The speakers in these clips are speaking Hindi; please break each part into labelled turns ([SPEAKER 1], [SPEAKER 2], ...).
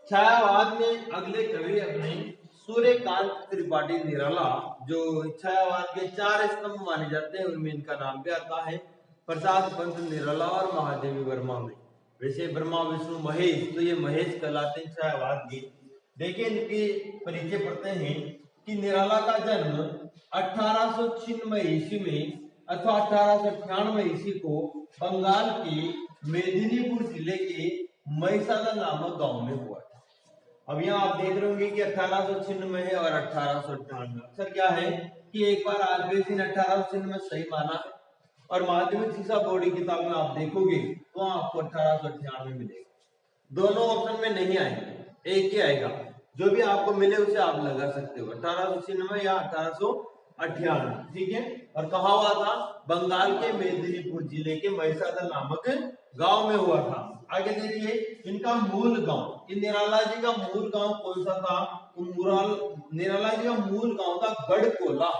[SPEAKER 1] छायावाद में अगले कवि अपने सूर्यकांत त्रिपाठी निराला, जो छायावाद के चार स्तंभ माने जाते हैं, उनमें इनका नाम भी आता है। प्रसाद पंत निराला और महादेवी वर्मा में, वैसे ब्रह्मा विष्णु महेश, तो ये महेश कहलाते हैं छायावाद के। देखिए इनके परिचय पढ़ते हैं कि निराला का जन्म 1896 ईस्वी में अथवा 1898 ईस्वी को बंगाल के मेदिनीपुर जिले के महिसादा नामक गांव में हुआ था। अब यहाँ आप देख रहे होंगे कि 1896 है और 1898। अक्सर क्या है कि एक बार आरबीएसई ने 1896 सही माना है और माध्यमिक शिक्षा बोर्ड की किताब में आप देखोगे तो आपको 1898 मिलेगा। दोनों ऑप्शन में नहीं आएंगे, एक ही आएगा। जो भी आपको मिले उसे आप लगा सकते हो, 1896 या 1898, ठीक है। और कहा हुआ था? बंगाल के मेदिनीपुर जिले के महिसादर नामक गांव में हुआ था। आगे देखिए इनका मूल गांव, निराला जी का मूल गांव कौन सा था? निराला जी का मूल गांव था गढ़कोला,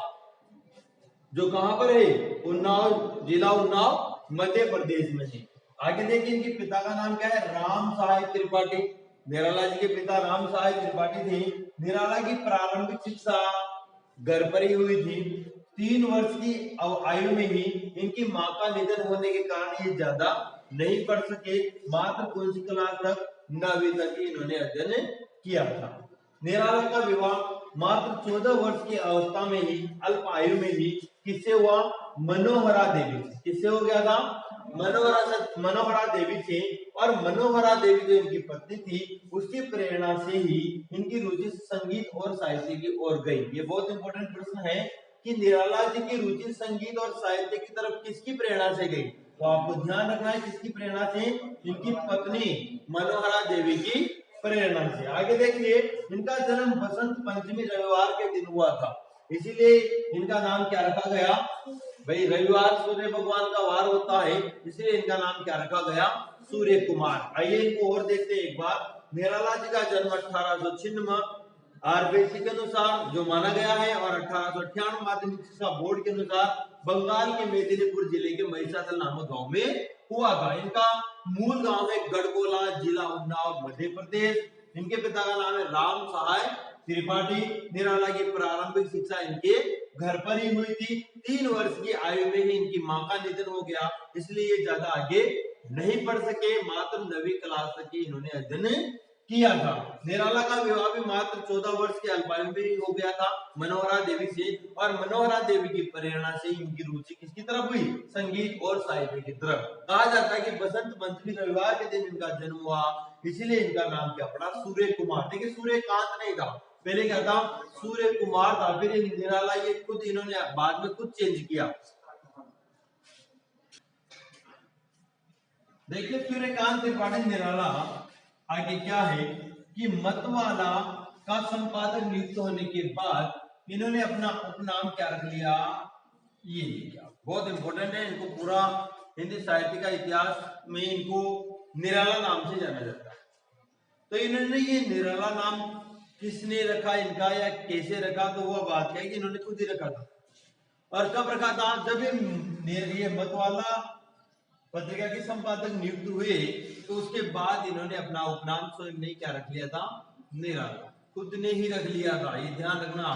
[SPEAKER 1] जो कहां पर है? उन्नाव, जिला उन्नाव, मध्य प्रदेश में है। आगे देखिए इनके पिता का नाम क्या है? राम सहाय त्रिपाठी। निराला जी के पिता राम सहाय त्रिपाठी थे। निराला की प्रारंभिक शिक्षा घर पर ही हुई थी। 3 वर्ष की आयु में ही इनकी मां का निधन होने के कारण ये ज्यादा नहीं पढ़ सके। मात्र कौन सी क्लास तक? 9वीं तक ही इन्होंने अध्ययन किया था। निराला का विवाह मात्र 14 वर्ष की अवस्था में ही, अल्प आयु में ही किससे हुआ? मनोहरा देवी से। किससे हो गया था? मनोहरा देवी से। और मनोहरा देवी जो इनकी पत्नी थी, उसकी प्रेरणा से ही इनकी रुचि संगीत और साहित्य की ओर गई। ये बहुत इंपॉर्टेंट प्रश्न है कि निराला जी की रुचि संगीत और साहित्य की तरफ किसकी प्रेरणा से गई? तो आपको ध्यान रखना है किसकी प्रेरणा से? इनकी पत्नी मनोहरा देवी की प्रेरणा से। आगे देखिए इनका जन्म बसंत पंचमी रविवार के दिन हुआ था, इसीलिए इनका नाम क्या रखा गया? भाई रविवार सूर्य भगवान का वार होता है, इसलिए इनका नाम क्या रखा गया? सूर्य कुमार। आइए इनको और देखते हैं एक बार। निराला जी का जन्म 1896 आरबीएसई के अनुसार जो माना गया है और 1898 माध्यमिक शिक्षा बोर्ड के अनुसार बंगाल के मेदिनीपुर जिले के महिसादल नामक गांव में हुआ था। इनका मूल गांव है गढ़कोला, जिला उन्नाव, मध्य प्रदेश। इनके पिता का नाम है राम सहाय त्रिपाठी। निराला की प्रारंभिक शिक्षा इनके घर पर ही हुई थी। 3 वर्ष की आयु में ही इनकी मां का निधन हो गया, इसलिए ये ज्यादा आगे नहीं पढ़ सके। मात्र 9वीं क्लास तक ही इन्होंने अध्ययन किया था। निराला का विवाह भी मात्र 14 वर्ष के अल्पायु में ही हो गया था मनोहरा देवी से। और मनोहरा देवी की प्रेरणा से इनकी रुचि किसकी तरफ हुई? संगीत और साहित्य की तरफ। कहा जाता है कि बसंत पंचमी रविवार के दिन इनका जन्म हुआ, इसलिए इनका नाम क्या पड़ा? सूर्य कुमार। देखिए सूर्यकांत नहीं था, पहले क्या था? सूर्य कुमार था। फिर निराला ये खुद इन्होंने बाद में खुद चेंज किया। देखिए सूर्यकांत त्रिपाठी निराला आगे क्या है कि मतवाला का संपादक नियुक्त होने के बाद इन्होंने अपना उपनाम क्या रख लिया? ये लिखा। बहुत इंपॉर्टेंट है, इनको पूरा हिंदी साहित्य का इतिहास में इनको निराला नाम से जाना जाता है। तो इन्होंने ये निराला नाम किसने रखा इनका या कैसे रखा, तो वो बात है कि इन्होंने खुद ही रखा था। और कब रखा था? जब ये मतवाला पत्रिका के संपादक नियुक्त हुए तो उसके बाद इन्होंने अपना उपनाम स्वयं नहीं क्या रख लिया था? निराला। खुद ने ही रख लिया था, ये ध्यान रखना,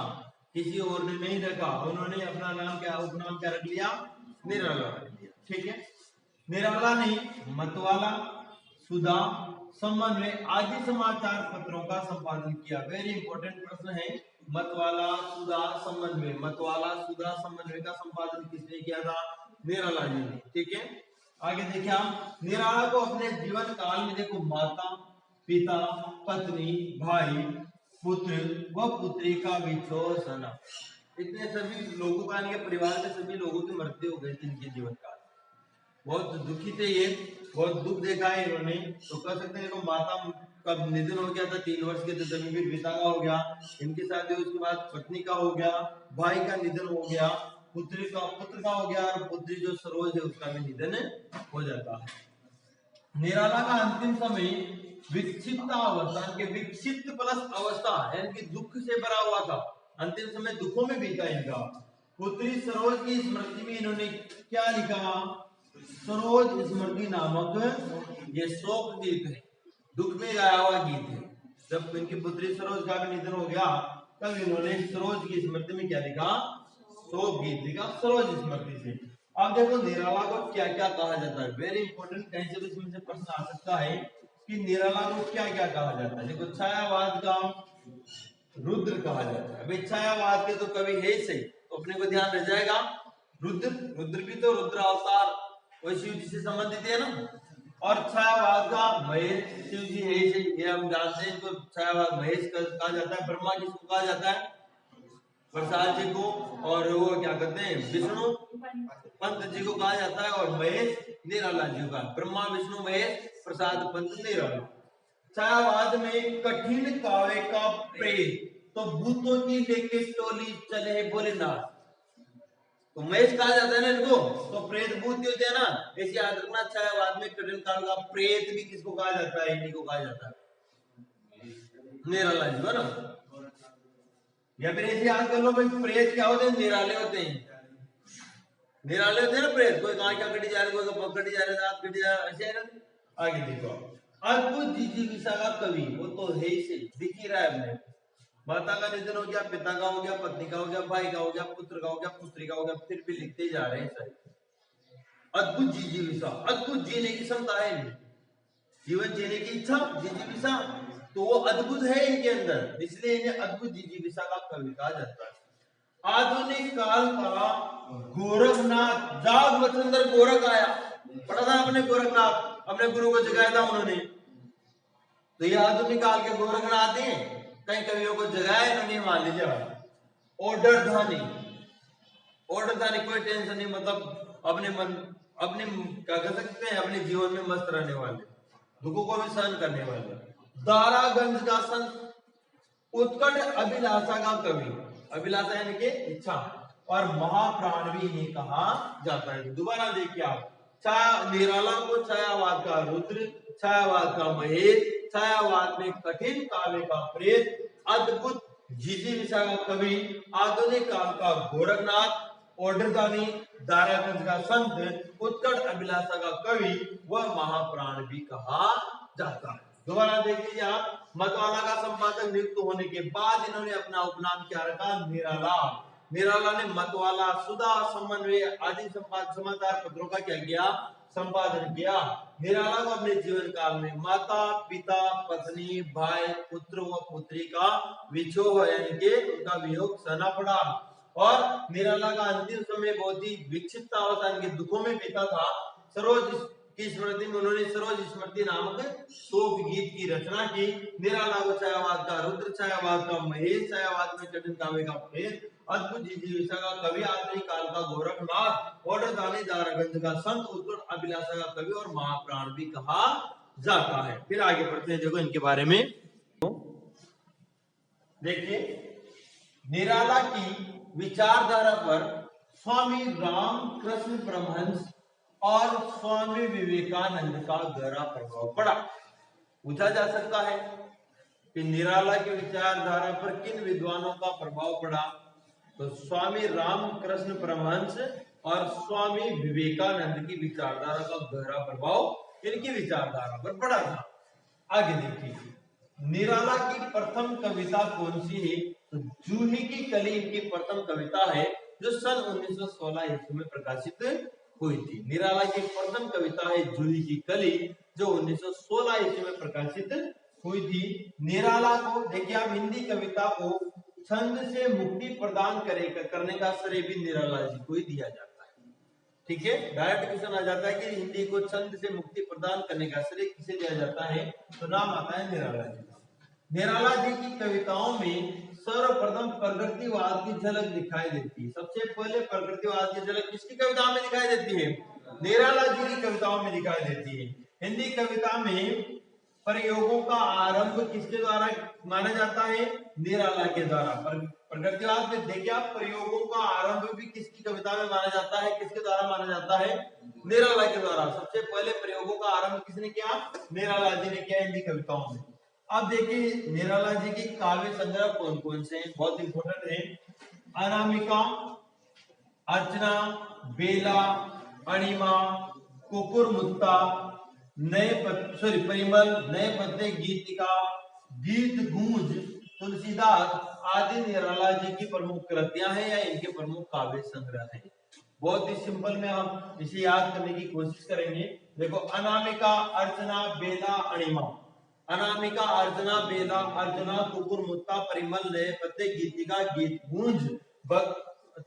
[SPEAKER 1] किसी और ने नहीं रखा। उन्होंने अपना नाम क्या, उपनाम क्या रख लिया? निराला रख लिया, ठीक है। निराला ने मतवाला, सुधा, समन्वय आदि समाचार पत्रों का संपादन किया। वेरी इंपॉर्टेंट प्रश्न है। मतवाला, सुधा, समन्वय। मतवाला, सुधा, समन्वय का संपादन किसने किया था? निराला जी ने, ठीक है। आगे देखिए आप निराला को अपने जीवन काल में देखो माता, पिता, पत्नी, भाई, पुत्र व पुत्री का विछोह सना, इतने सभी लोगों का, इनके परिवार के सभी लोगों की मृत्यु हो गई थी इनके जीवन काल। बहुत दुखी थे ये, बहुत दुख देखा है इन्होंने। तो कह सकते हैं माता का निधन हो गया था 3 वर्ष के, तो फिर पिता का हो गया, इनके साथ उसके बाद पत्नी का हो गया, भाई का निधन हो गया, पुत्र का हो गया, और पुत्री जो सरोज है उसका भी निधन हो जाता है। निराला का अंतिम समय विक्षिप्त अवस्था, के विक्षिप्त प्लस अवस्था यानी दुख से भरा हुआ था। अंतिम समय दुखों में बीता इनका। पुत्री सरोज की स्मृति में इन्होंने क्या लिखा? सरोज स्मृति नामक ये शोक गीत है, दुख में गाया हुआ गीत है। जब इनकी पुत्री सरोज का भी निधन हो गया तब इन्होंने सरोज की स्मृति में क्या लिखा, शोक गीत लिखा सरोज स्मृति से। अब देखो निराला को क्या क्या कहा जाता है, वेरी इंपॉर्टेंट, कहीं से भी इसमें से प्रश्न आ सकता है कि निराला को क्या क्या कहा जाता है। देखो छायावाद का रुद्र कहा जाता है। भाई छायावाद के तो कवि है सही, तो अपने को ध्यान रह जाएगा रुद्र, रुद्र भी तो रुद्र अवतार वही शिव जी से संबंधित है ना। और छायावाद का महेश, शिव जी है सही, ये हम जानते हैं, इनको छायावाद महेश कहा जाता है। ब्रह्मा किसको कहा जाता है, प्रसाद जी को, और वो क्या कहते हैं विष्णु पंत जी को कहा जाता है, और महेश निराला जी का। ब्रह्मा विष्णु महेश प्रसाद पंत निराला। छायावाद में कठिन काव्य का प्रेत, तो भूतों की लेके टोली चले भोलेनाथ, तो महेश कहा जाता है ना इनको, तो प्रेत भूत होते हैं ना, ऐसे याद रखना। छायावाद में कठिन काव्य का प्रेत भी किसको कहा जाता है, इन्हीं को कहा जाता है, निराला जी को ना। या फिर ऐसे याद कर लो भाई, प्रेत क्या होते हैं, निराले होते हैं, निराले होते हैं ना प्रेत। कोई कहाँ क्या कटी जा रहे, कोई कटी जा रहे, दांत कटी जा रहे, ऐसे है ना। आगे देखो, अद्भुत जिजीविषा का कवि, वो तो है ही, दिख ही रहा है हमने। माता का निधन हो गया, पिता का हो गया, पत्नी का हो गया, भाई का हो गया, पुत्र का हो गया, पुत्री का हो गया, फिर भी लिखते जा रहे हैं सर। अद्भुत जिजीविषा, अद्भुत जीने की क्षमता है इनमें, जीवन जीने की इच्छा, जिजीविषा, तो वो अद्भुत है इनके अंदर, इसलिए इन्हें अद्भुत जिजीविषा का कवि कहा जाता है। आधुनिक काल का गोरखनाथ, जाग मचंदर गोरख आया, पढ़ा था अपने गोरखनाथ, अपने गुरु को जगाया था उन्होंने, तो ये आधुनिक काल के गोरखनाथ हैं। कई कवियों को जगाया इन्होंने, मान लीजिए ऑर्डर धानी, ऑर्डर धानी कोई टेंशन नहीं, मतलब अपने मन, अपने क्या कह सकते हैं, अपने जीवन में मस्त रहने वाले, दुखों को भी सहन करने वाले। दारागंज का संत, उत्कट अभिलाषा का कवि, अभिलाषा यानी कि इच्छा, और महाप्राण भी इन्हें कहा जाता है। दोबारा देखिए आप, निराला को छायावाद का रुद्र, छायावाद का महेश, छायावाद में कठिन काव्य का प्रेत, अद्भुत जिजीविषा का कवि, आधुनिक काल का गोरखनाथ, ओडरदानी, दारागंज का संत, उत्कट अभिलाषा का कवि, वह महाप्राण भी कहा जाता है। दोबारा देख लीजिए आप, मतवाला का संपादक नियुक्त होने के बाद इन्होंने अपना उपनाम क्या रखा, निराला। निराला ने मतवाला, सुधा, समन्वय आदि समाचार पत्रों का क्या किया, संपादन किया। निराला को अपने जीवन काल में माता, पिता, पत्नी, भाई, पुत्र व पुत्री का विछोह यानी कि उनका वियोग सहना पड़ा, और निराला का अंतिम समय बहुत ही विक्षिप्त अवस्था के दुखों में बीता था। सरोज की स्मृति में उन्होंने सरोज स्मृति नामक शोक गीत की रचना की। निराला को छायावाद का रुद्र, छायावाद का महेश, छायावाद में कठिन काव्य का प्रेत, अद्भुत जिजीविषा का कवि, आधुनिक काल का गोरखनाथ, ओडरदानी, दारागंज का संत, उत्कट अभिलाषा का कवि और महाप्राण भी कहा जाता है। फिर आगे बढ़ते हैं, देखो इनके बारे में देखिए। निराला की विचारधारा पर स्वामी रामकृष्ण परमहंस और स्वामी विवेकानंद का गहरा प्रभाव पड़ा। पूछा जा सकता है कि निराला की विचारधारा पर किन विद्वानों का प्रभाव पड़ा, तो स्वामी रामकृष्ण परमहंस और स्वामी विवेकानंद की विचारधारा का गहरा प्रभाव इनकी विचारधारा पर पड़ा था। आगे देखिए, निराला की प्रथम कविता कौन सी है, तो जूही की कली की प्रथम कविता है, जो सन 1916 ईस्वी में प्रकाशित हुई थी। निराला की प्रथम कविता है जूही की कली, जो 1916 ईस्वी में प्रकाशित हुई थी। निराला को देखिए आप, हिंदी कविता को छंद से मुक्ति प्रदान करने का श्रेय भी निराला जी को ही दिया जाता है। ठीक है, डायरेक्ट क्वेश्चन आ जाता है कि हिंदी को छंद से मुक्ति प्रदान करने का श्रेय किसे दिया जाता है, तो नाम आता है निराला जी का। निराला जी की कविताओं में सर्वप्रथम प्रगतिवाद की झलक दिखाई देती है। सबसे पहले प्रगतिवाद की झलक किसकी कविता में दिखाई देती है, निराला जी की कविताओं में दिखाई देती है। हिंदी कविता में प्रयोगों का आरंभ किसके द्वारा माना जाता है, निराला के द्वारा। प्रगतिवाद में देखिए आप, प्रयोगों का आरंभ भी किसकी कविता में माना जाता है, किसके द्वारा माना जाता है, निराला के द्वारा। सबसे पहले प्रयोगों का आरंभ किसने किया, निराला जी ने किया हिंदी कविताओं में। अब देखिए निराला जी की काव्य संग्रह कौन कौन से हैं, बहुत इंपोर्टेंट है। अनामिका, अर्चना, बेला, अणिमा, कुकुर मुत्ता, परिमल, नए पत्ते, गीतिका, गीत गूंज, तुलसीदास आदि निराला जी की प्रमुख कृतियां हैं या इनके प्रमुख काव्य संग्रह हैं। बहुत ही सिंपल में हम इसे याद करने की कोशिश करेंगे। देखो, अनामिका, अर्चना, बेला, अणिमा। अनामिका, अर्चना, बेला, अर्चना, कुकुर, मुत्ता, परिमल, नए पत्ते, गीतिका, गीत गूंज,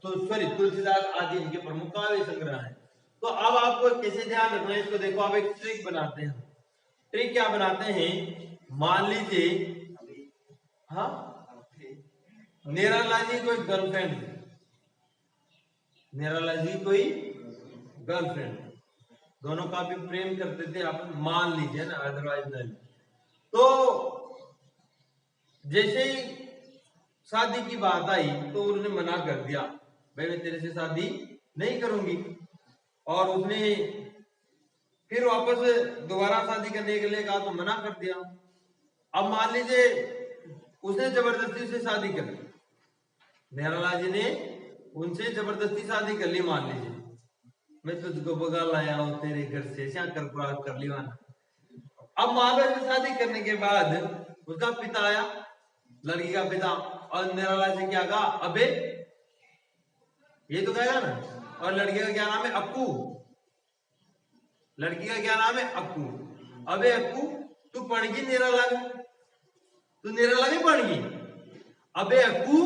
[SPEAKER 1] तुलसीदास आदि इनके प्रमुख काव्य संग्रह हैं। तो अब आपको कैसे ध्यान रखना है इसको देखो, आप एक ट्रिक बनाते हैं। ट्रिक क्या बनाते हैं, मान लीजिए, हाँ, निराला जी कोई गर्लफ्रेंड, निराला जी कोई गर्लफ्रेंड, दोनों का भी प्रेम करते थे, आप मान लीजिए ना, अदरवाइज नहीं। तो जैसे ही शादी की बात आई तो उन्होंने मना कर दिया, भाई मैं तेरे से शादी नहीं करूंगी। और उसने फिर वापस दोबारा शादी करने के लिए कहा तो मना कर दिया। अब मान लीजिए उसने जबरदस्ती से शादी कर ली, निराला जी ने उनसे जबरदस्ती शादी कर ली। मान लीजिए मैं तुझको भगा लाया हूं तेरे घर से, कर ली वाना। अब महाबीर से शादी करने के बाद उसका पिता आया, लड़की का पिता, और निराला से क्या कहा, अबे, ये तो कहेगा ना। और लड़के का क्या नाम है, अक्कू। लड़की का क्या नाम है, अक्कू। अबे अक्कू, तू पढ़गी निराला में, तू निराला की पढ़गी। अबे अक्कू,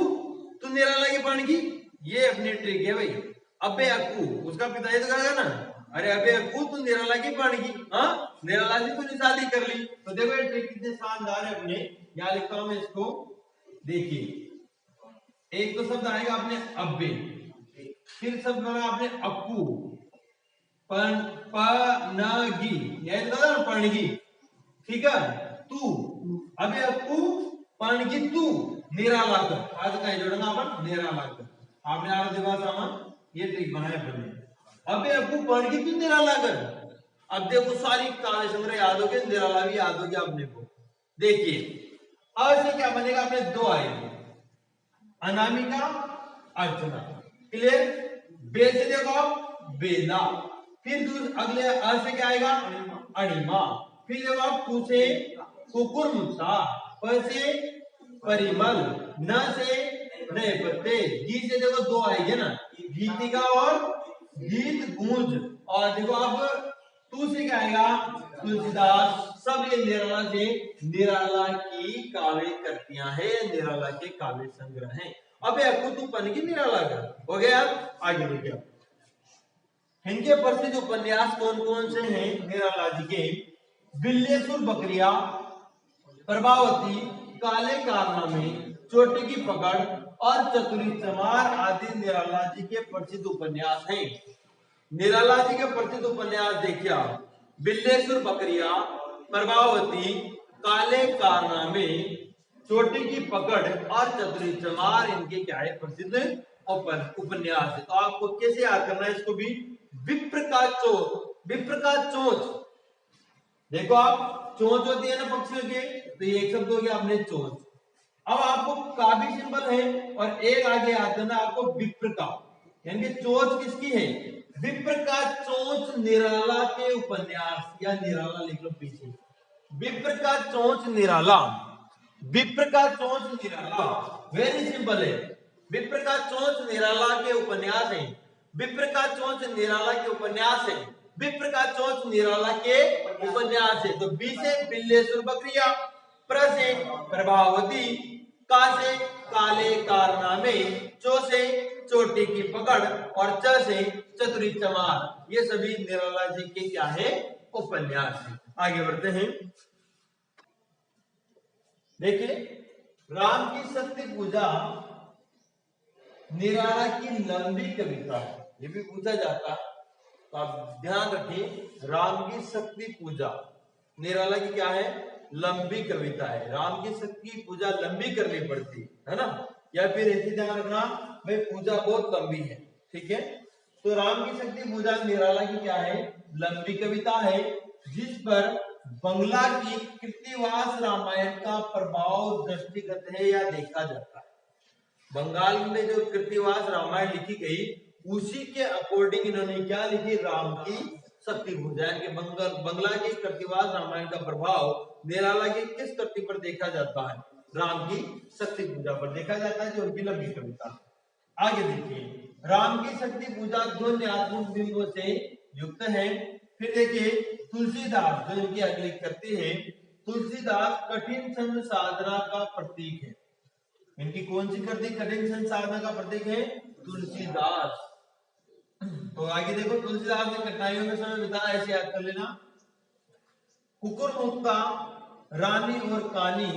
[SPEAKER 1] तू निराला की पढ़गी। ये अपनी ट्रिक है भाई। अबे अक्कू, उसका पिता ये तो कहेगा ना, अरे अबे अक्कू तू निराला की पढ़गी, हाँ, निराला से तूने शादी कर ली। तो देखो ये ट्रिक कितने शानदार है। अपने यहाँ लिखता हूं मैं इसको, देखिए, एक तो शब्द आएगा अपने अब्बे, फिर शब्द बना आपने अक्कू, पनगी, यही तो ना, पणगी, ठीक है, तू। अबे अक्कू पणगी तू, निराला कर, आज का जोड़ना अपन निराला कर। आपने आर दिवस ये ट्रिक बनाया बने। अबे अक्कू पणगी तू निराला कर। अब देखो सारी काव्य संग्रह याद हो गए, निराला भी याद हो गया अपने को। देखिए अब से क्या बनेगा, अपने दो आएंगे, अनामिका, अर्चना, क्लियर। बे से देखो आप बेला, फिर अगले अ से क्या आएगा, अणिमा, फिर देखो आप कु से कुकुर मुत्ता, प से परिमल, न से नए पत्ते, गी से देखो दो आएंगे ना, गीतिका और गीत गूंज, और देखो अब तू से क्या आएगा, तुलसीदास। सब ये निराला से, निराला की काव्य कृतियां हैं, निराला के काव्य संग्रह हैं। अबे अक्कू तू पनगी निराला कर, हो गया। आगे देखिए इनके प्रसिद्ध उपन्यास कौन कौन से हैं निराला जी के, बिल्लेसुर बकरिया, प्रभावती, काले कारनामे, चोटी की पकड़ और चतुरी चमार आदि निराला जी के प्रसिद्ध उपन्यास हैं। निराला जी के प्रसिद्ध उपन्यास देखिए, बिल्लेसुर बकरिया, प्रभावती, काले कारनामे, चोटी की पकड़ और चतुरी चमार इनके क्या है, प्रसिद्ध उपन्यास है। तो आपको कैसे याद करना है इसको भी, विप्र का चोच, विप्र का चोच, देखो आप चोच होती है ना पक्षियों के, तो ये एक शब्द हो गया अपने चोच। अब आपको का भी सिंबल है और एक आगे आता है ना आपको विप्र का, यानी कि चोच किसकी है, विप्र का चोच निराला के उपन्यास, या निराला लिख लो पीछे, विप्र का चोच निराला, विप्र का चोच निराला, वेरी सिंपल है। विप्र का चोच निराला के उपन्यास है, विप्र का चोच निराला के उपन्यास है, विप्र का चोच निराला के उपन्यास है। तो बी से बिल्लेसुर बकरिया, प्र से प्रभावती, का से काले कारनामे, चो से चोटी की पकड़ और च से चतुरी चमार, ये सभी निराला जी के क्या है, उपन्यास है। आगे बढ़ते हैं, देखिए राम की शक्ति पूजा निराला की लंबी कविता है, ये भी पूछा जाता है, तो आप ध्यान रखिए, राम की शक्ति पूजा निराला की क्या है, लंबी कविता है। राम की शक्ति की पूजा लंबी करनी पड़ती है ना, या फिर ऐसे ध्यान रखना भाई पूजा बहुत लंबी है, ठीक है। तो राम की शक्ति पूजा निराला की क्या है, लंबी कविता है, जिस पर बंगला की कृत्तिवास रामायण का प्रभाव दृष्टिगत है या देखा जाता है। बंगाल में जो कृत्तिवास रामायण लिखी गई उसी के अकॉर्डिंग इन्होंने क्या लिखी, राम की शक्ति पूजा, कि बंगला के कृत्तिवास रामायण का प्रभाव निराला की किस कृति पर देखा जाता है? राम की शक्ति पूजा पर देखा जाता है, जो उनकी लंबी कविता। आगे देखिए, राम की शक्ति पूजा ध्वन्यात्मक बिंबों से युक्त है। फिर देखिए, तुलसीदास जो इनकी अगली कृति है, तुलसीदास कठिन छंद साधना का प्रतीक है। इनकी कौन सी कृति कठिन छंद साधना का प्रतीक है? तुलसीदास। तो आगे देखो, तुलसीदास ने कठिनाइयों में समय बिताया, ऐसे याद कर लेना। कुकुर मुक्ता, रानी और कानी,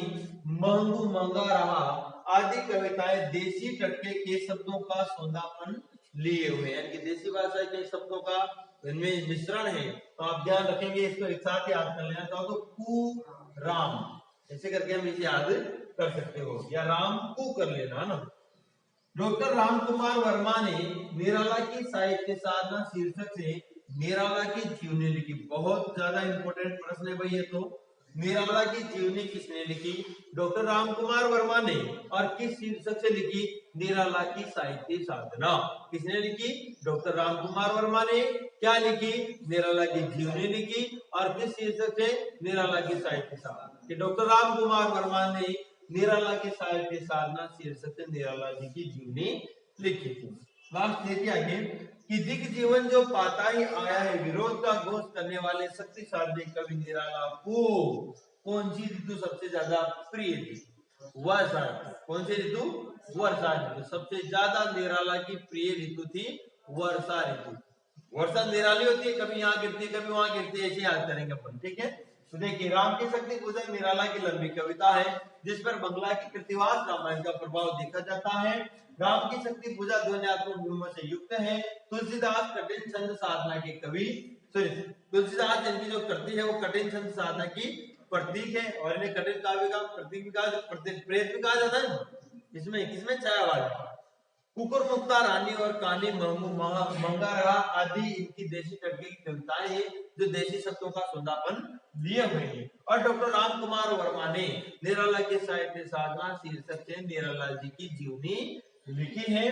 [SPEAKER 1] महंगू महंगा रहा आदि कविताएं देसी टटके के शब्दों का सौंदापन लिए हुए, यानी कि देसी भाषा के शब्दों का इनमें मिश्रण है। तो आप ध्यान रखेंगे, इसको एक साथ याद कर लेना चाहो तो कु राम ऐसे करके हम इसे याद कर सकते हो, या राम कु कर लेना ना। डॉक्टर राम कुमार वर्मा ने निराला की साहित्य साधना शीर्षक से निराला की जीवनी लिखी। बहुत ज्यादा इंपॉर्टेंट प्रश्न है भाई ये तो। निराला की जीवनी किसने लिखी? डॉक्टर राम कुमार वर्मा ने। और किस शीर्षक से लिखी? निराला की साहित्य साधना। किसने लिखी? डॉक्टर राम कुमार वर्मा ने। क्या लिखी? निराला की जीवनी लिखी। और किस शीर्षक से? निराला की साहित्य साधना। डॉक्टर राम कुमार वर्मा ने निराला की साहित्य साधना शीर्षक से निराला जी की जीवनी लिखी थी। लास्ट देखिए आगे कि दिग जीवन जो पाता ही आया है, विरोध का घोष करने वाले शक्तिशाली कवि निराला को कौन सी ऋतु सबसे ज्यादा प्रिय थी? वर्षा। कौन सी ऋतु? वर्षा ऋतु। सबसे ज्यादा निराला की प्रिय ऋतु थी वर्षा ऋतु। वर्षा निराली होती है, कभी यहाँ गिरती है कभी वहां गिरती है, ऐसे याद करेंगे अपन, ठीक है। तो देखिए, राम की शक्ति पूजन निराला की लंबी कविता है, जिस पर बंगला की कृतिवास रामायण का प्रभाव देखा जाता है। राम की शक्ति पूजा ध्वन्यात्मक बिंबों से युक्त है। तुलसीदास कठिन छंद साधना के कवि, तुलसीदास इनकी जो कृति है वो कठिन छंद साधना की प्रतीक है, और इन्हें कठिन काव्य का प्रतीक भी कहा, प्रेत भी कहा जाता है। इसमें किसमें छायावाद। कुकुर मुक्ता, रानी और कानी, मंगा रहा आदि इनकी देशी टटके की कविताएं हैं, जो देशी शब्दों का सौंदापन लिए हुए हैं। और डॉक्टर राम कुमार वर्मा ने निराला के साहित्य साधना शीर्षक से निराला जी की जीवनी लिखी है।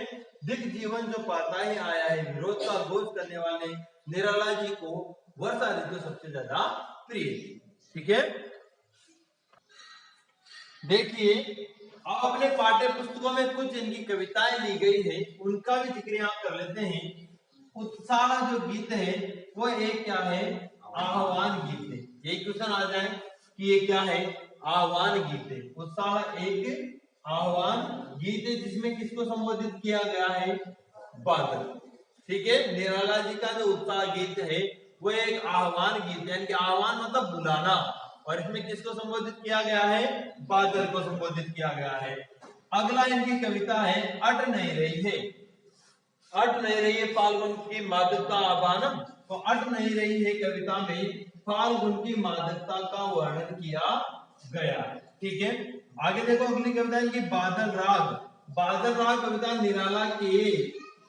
[SPEAKER 1] दिग जीवन जो पाता ही आया है, विरोध का घोष करने वाले निराला जी को वर्षा ऋतु सबसे ज्यादा प्रिय थी, ठीक है। देखिए, अब अपने पाठ्य पुस्तकों में कुछ इनकी कविताएं ली गई है, उनका भी जिक्र यहाँ कर लेते हैं। उत्साह जो गीत है वो एक क्या है? आह्वान गीत है। यही क्वेश्चन आ जाए कि ये क्या है? आह्वान गीत है। उत्साह एक आह्वान गीत है, जिसमें किसको संबोधित किया गया है? बादल, ठीक है। निराला जी का जो उत्साह गीत है वो एक आह्वान गीत, यानी कि आह्वान मतलब बुलाना, और इसमें किसको संबोधित किया गया है? बादल को संबोधित किया गया है। अगला इनकी कविता है अट नहीं रही है। अट नहीं रही है फाल्गुन की मादकता आह्वानम। तो अट नहीं रही है कविता में फाल्गुन की मादकता का वर्णन किया गया, ठीक है। आगे देखो, अगली कविता इनकी बादल राग। बादल राग कविता निराला के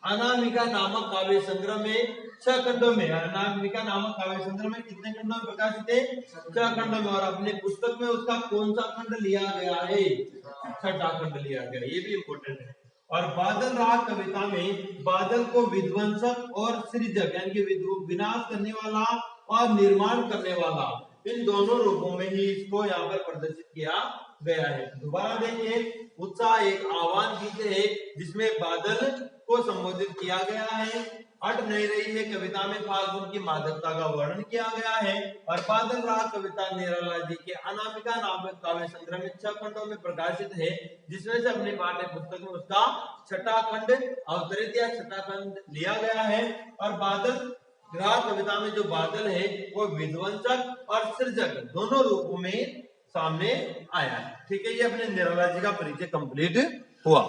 [SPEAKER 1] अनामिका नामक काव्य संग्रह में 6 खंडों में, अनामिका नामक काव्य संग्रह में कितने खंडों में प्रकाशित है? 6 खंडों में। और अपने पुस्तक में उसका कौन सा खंड लिया गया है? 6ठा खंड लिया गया, ये भी इंपॉर्टेंट है। और बादल राग कविता में बादल को विध्वंसक और सृजक, यानी कि विनाश करने वाला और निर्माण करने वाला, इन दोनों रूपों में ही इसको यहाँ पर प्रदर्शित किया गया है। दोबारा देखिए, उत्साह एक आह्वान गीत है, जिसमें बादल को संबोधित किया गया है। अट नहीं रही है कविता में फाल्गुन की मादकता का वर्णन किया गया है। और बादल राग कविता निराला जी के अनामिका नामक काव्य संग्रह में 6 खंडों में प्रकाशित है, जिसमें से अपने पाठ्य पुस्तक में उसका 6ठा खंड अवतरित या 6ठा खंड लिया गया है। और बादल राग कविता में जो बादल है वो विध्वंसक और सृजक दोनों रूपों में सामने आया है, ठीक है। ये अपने निराला जी का परिचय कंप्लीट हुआ।